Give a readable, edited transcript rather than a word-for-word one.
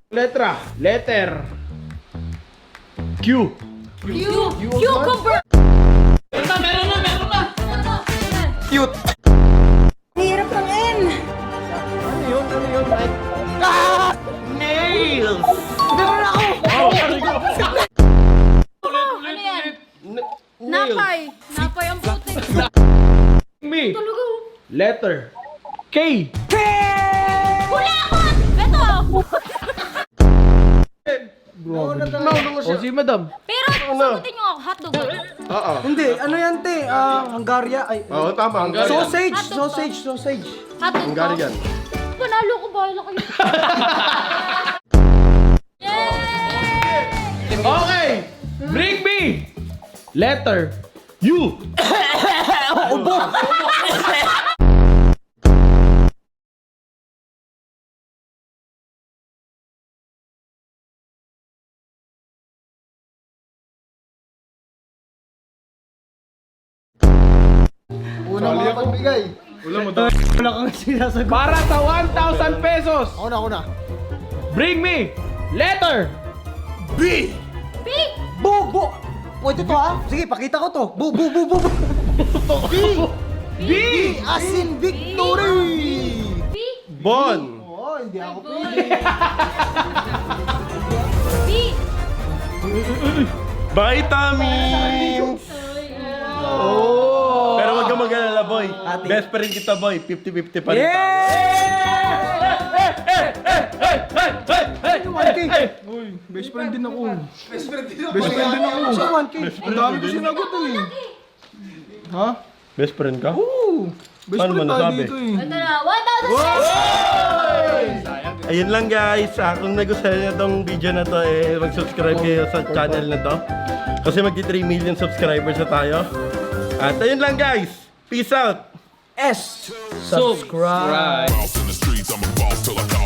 Letter. Q. Cucumber. Meron na. Cute. Hirap ng N. Ano yun? Nails. Meron ako! Ano yan? Napay. Napay ang putik. Me. Talaga. Letter. K. Huli ako! Ito! O si madam. Pero sagutin nyo ako, hotdog ba? Oo. Hindi, ano yan te? Hungaria. Ay, Oo, tama. Hungarian. sausage, Hotdog sausage, sausage. Hotdog Hungarian. Panalo ko, bahala kayo. Yay! Okay. Bring me. Letter. U. Una mga pagbigay. Wala kang sinasagot. Para sa 1,000 pesos. Ako na. Bring me. Letter. Big! Bu. O ito to ha. Sige, pakita ko to. Bu. B. As in victory. Big! Bon. Oh, hindi ako pwede. Big! Vitamins. Oh. Pero wag kang mag-alala, boy. Ate. Best friend kita, boy. 50-50 pa rin tayo. Ano 1K? Uy, best friend din ako. Best friend din ako. Sa 1K. Ang dami ko sinagot eh. Ha? Best friend ka? Oo. Best Paano friend mo tayo nasabi? dito eh. Ito na, 1,000 pesos! Ayun lang guys, kung nagustuhan niyo tong video na to, mag-subscribe kayo sa channel na to. Kasi magti 3 million subscribers na tayo. At ayun lang guys, peace out! S. Subscribe. Boss in the streets, I'm a boss till I come